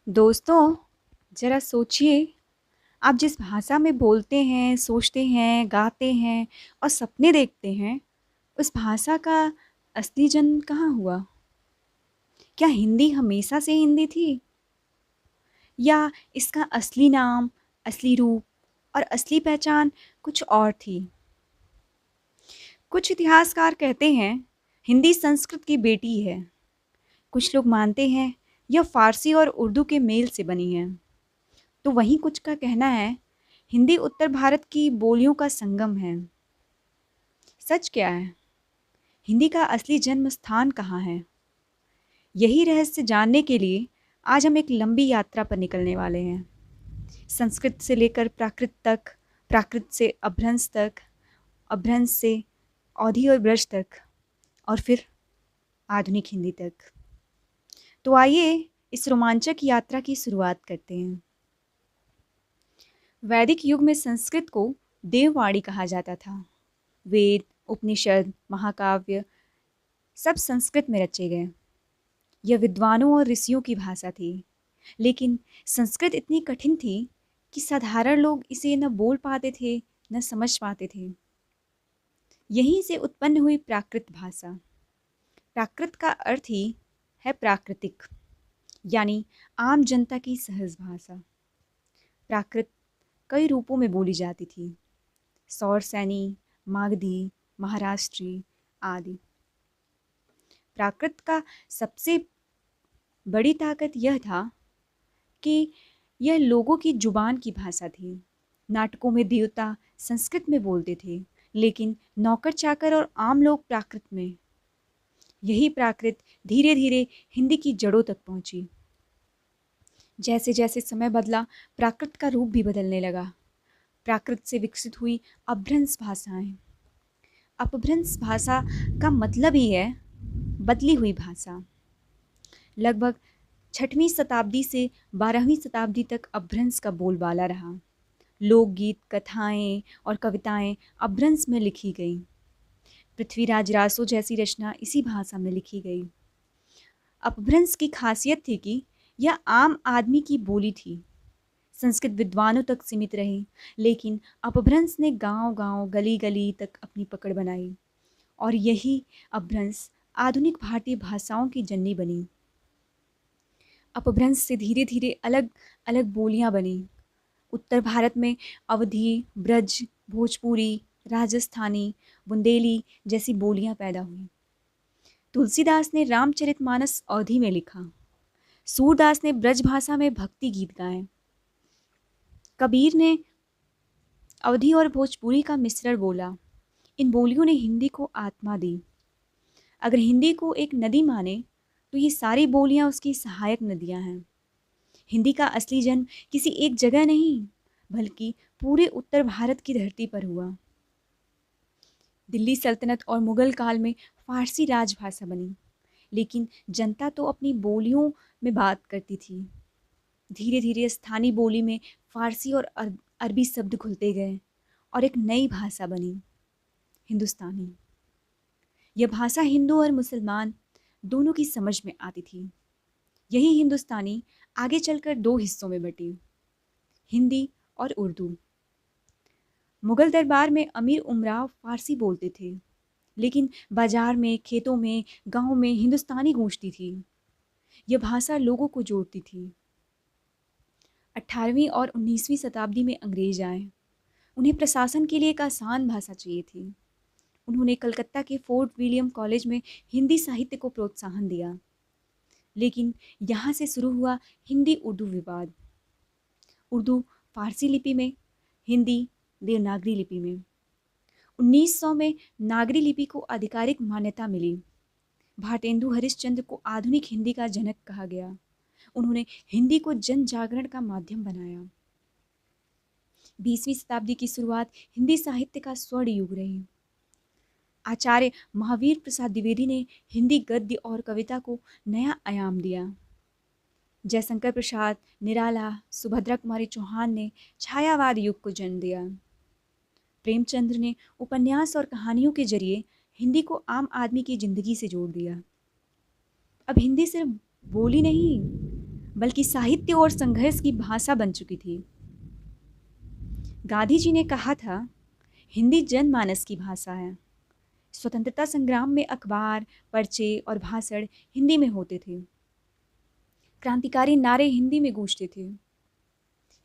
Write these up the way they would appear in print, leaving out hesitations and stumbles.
दोस्तों, ज़रा सोचिए, आप जिस भाषा में बोलते हैं, सोचते हैं, गाते हैं और सपने देखते हैं, उस भाषा का असली जन्म कहाँ हुआ? क्या हिंदी हमेशा से हिंदी थी? या इसका असली नाम, असली रूप और असली पहचान कुछ और थी? कुछ इतिहासकार कहते हैं, हिंदी संस्कृत की बेटी है। कुछ लोग मानते हैं, यह फ़ारसी और उर्दू के मेल से बनी है। तो वहीं कुछ का कहना है, हिंदी उत्तर भारत की बोलियों का संगम है। सच क्या है? हिंदी का असली जन्म स्थान कहाँ है? यही रहस्य जानने के लिए आज हम एक लंबी यात्रा पर निकलने वाले हैं। संस्कृत से लेकर प्राकृत तक, प्राकृत से अपभ्रंश तक, अपभ्रंश से अवधी और ब्रज तक और फिर आधुनिक हिंदी तक। तो आइए इस रोमांचक यात्रा की शुरुआत करते हैं। वैदिक युग में संस्कृत को देववाणी कहा जाता था। वेद, उपनिषद, महाकाव्य सब संस्कृत में रचे गए। यह विद्वानों और ऋषियों की भाषा थी। लेकिन संस्कृत इतनी कठिन थी कि साधारण लोग इसे न बोल पाते थे, न समझ पाते थे। यहीं से उत्पन्न हुई प्राकृत भाषा। प्राकृत का अर्थ ही है प्राकृतिक, यानी आम जनता की सहज भाषा। प्राकृत कई रूपों में बोली जाती थी। सौरसैनी, मागधी, महाराष्ट्री आदि। प्राकृत का सबसे बड़ी ताकत यह था कि यह लोगों की जुबान की भाषा थी। नाटकों में देवता संस्कृत में बोलते थे, लेकिन नौकर चाकर और आम लोग प्राकृत में। यही प्राकृत धीरे धीरे हिंदी की जड़ों तक पहुंची। जैसे जैसे समय बदला, प्राकृत का रूप भी बदलने लगा। प्राकृत से विकसित हुई अपभ्रंश भाषाएं। अपभ्रंश भाषा का मतलब ही है बदली हुई भाषा। लगभग 6वीं शताब्दी से 12वीं शताब्दी तक अपभ्रंश का बोलबाला रहा। लोकगीत, कथाएं और कविताएं अपभ्रंश में लिखी गईं। पृथ्वीराज रासो जैसी रचना इसी भाषा में लिखी गई। अपभ्रंश की खासियत थी कि यह आम आदमी की बोली थी। संस्कृत विद्वानों तक सीमित रही, लेकिन अपभ्रंश ने गांव-गांव, गली-गली तक अपनी पकड़ बनाई और यही अपभ्रंश आधुनिक भारतीय भाषाओं की जननी बनी। अपभ्रंश से धीरे धीरे अलग अलग बोलियां बनी। उत्तर भारत में अवधी, ब्रज, भोजपुरी, राजस्थानी, बुंदेली जैसी बोलियां पैदा हुई। तुलसीदास ने रामचरितमानस अवधी में लिखा। सूरदास ने ब्रज भाषा में भक्ति गीत गाए। कबीर ने अवधी और भोजपुरी का मिश्रण बोला। इन बोलियों ने हिंदी को आत्मा दी। अगर हिंदी को एक नदी माने तो ये सारी बोलियां उसकी सहायक नदियां हैं। हिंदी का असली जन्म किसी एक जगह नहीं, बल्कि पूरे उत्तर भारत की धरती पर हुआ। दिल्ली सल्तनत और मुगल काल में फारसी राजभाषा बनी, लेकिन जनता तो अपनी बोलियों में बात करती थी। धीरे धीरे स्थानीय बोली में फारसी और अरबी शब्द घुलते गए और एक नई भाषा बनी, हिंदुस्तानी। यह भाषा हिंदू और मुसलमान दोनों की समझ में आती थी। यही हिंदुस्तानी आगे चलकर दो हिस्सों में बटी, हिंदी और उर्दू। मुगल दरबार में अमीर उमराव फारसी बोलते थे, लेकिन बाजार में, खेतों में, गांव में हिंदुस्तानी गूंजती थी। यह भाषा लोगों को जोड़ती थी। 18वीं और 19वीं शताब्दी में अंग्रेज आए। उन्हें प्रशासन के लिए एक आसान भाषा चाहिए थी। उन्होंने कलकत्ता के फोर्ट विलियम कॉलेज में हिंदी साहित्य को प्रोत्साहन दिया। लेकिन यहाँ से शुरू हुआ हिंदी उर्दू विवाद। उर्दू फारसी लिपि में, हिंदी देवनागरी लिपि में। 1900 में नागरी लिपि को आधिकारिक मान्यता मिली। भारतेंदु हरिश्चंद्र को आधुनिक हिंदी का जनक कहा गया। उन्होंने हिंदी को जन जागरण का माध्यम बनाया। 20वीं शताब्दी की शुरुआत हिंदी साहित्य का स्वर्ण युग रही। आचार्य महावीर प्रसाद द्विवेदी ने हिंदी गद्य और कविता को नया आयाम दिया। जयशंकर प्रसाद, निराला, सुभद्रा कुमारी चौहान ने छायावाद युग को जन्म दिया। प्रेमचंद्र ने उपन्यास और कहानियों के जरिए हिंदी को आम आदमी की जिंदगी से जोड़ दिया। अब हिंदी सिर्फ बोली नहीं, बल्कि साहित्य और संघर्ष की भाषा बन चुकी थी। गांधी जी ने कहा था, हिंदी जनमानस की भाषा है। स्वतंत्रता संग्राम में अखबार, पर्चे और भाषण हिंदी में होते थे। क्रांतिकारी नारे हिंदी में गूंजते थे।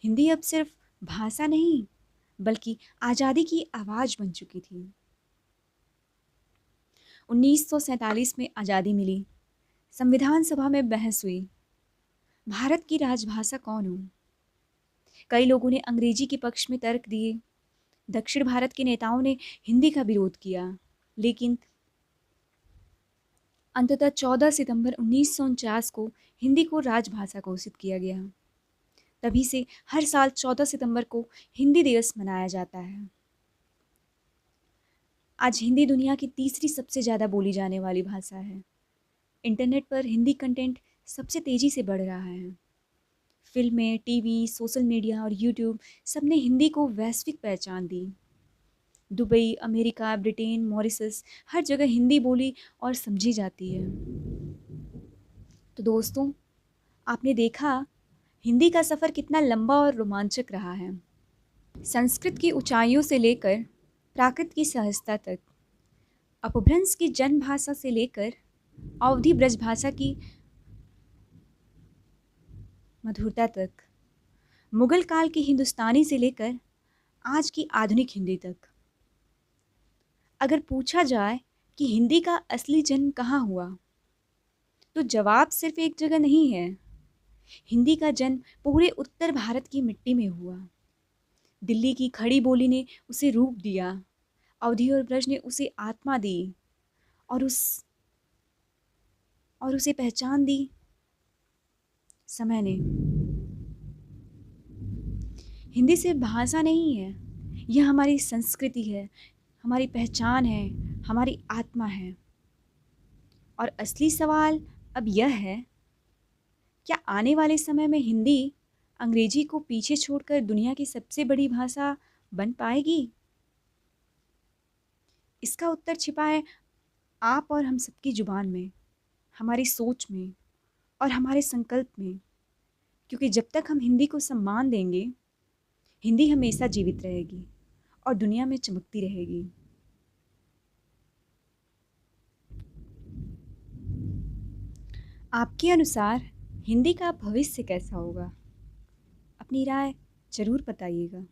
हिंदी अब सिर्फ भाषा नहीं, बल्कि आज़ादी की आवाज़ बन चुकी थी। 1947 में आज़ादी मिली। संविधान सभा में बहस हुई, भारत की राजभाषा कौन हो? कई लोगों ने अंग्रेजी के पक्ष में तर्क दिए। दक्षिण भारत के नेताओं ने हिंदी का विरोध किया, लेकिन अंततः 14 सितंबर 1949 को हिंदी को राजभाषा घोषित किया गया। तभी से हर साल 14 सितंबर को हिंदी दिवस मनाया जाता है। आज हिंदी दुनिया की तीसरी सबसे ज़्यादा बोली जाने वाली भाषा है। इंटरनेट पर हिंदी कंटेंट सबसे तेज़ी से बढ़ रहा है। फिल्में, टीवी, सोशल मीडिया और यूट्यूब सब ने हिंदी को वैश्विक पहचान दी। दुबई, अमेरिका, ब्रिटेन, मॉरिशस, हर जगह हिंदी बोली और समझी जाती है। तो दोस्तों, आपने देखा हिंदी का सफ़र कितना लंबा और रोमांचक रहा है। संस्कृत की ऊंचाइयों से लेकर प्राकृत की सहजता तक, अपभ्रंश की जनभाषा से लेकर अवधी ब्रजभाषा की मधुरता तक, मुगल काल की हिंदुस्तानी से लेकर आज की आधुनिक हिंदी तक। अगर पूछा जाए कि हिंदी का असली जन्म कहाँ हुआ, तो जवाब सिर्फ एक जगह नहीं है। हिंदी का जन्म पूरे उत्तर भारत की मिट्टी में हुआ। दिल्ली की खड़ी बोली ने उसे रूप दिया, अवधी और ब्रज ने उसे आत्मा दी और उसे पहचान दी समय ने। हिंदी सिर्फ भाषा नहीं है, यह हमारी संस्कृति है, हमारी पहचान है, हमारी आत्मा है। और असली सवाल अब यह है, क्या आने वाले समय में हिंदी अंग्रेजी को पीछे छोड़कर दुनिया की सबसे बड़ी भाषा बन पाएगी? इसका उत्तर छिपा है आप और हम सबकी जुबान में, हमारी सोच में और हमारे संकल्प में। क्योंकि जब तक हम हिंदी को सम्मान देंगे, हिंदी हमेशा जीवित रहेगी और दुनिया में चमकती रहेगी। आपके अनुसार हिंदी का भविष्य कैसा होगा? अपनी राय ज़रूर बताइएगा।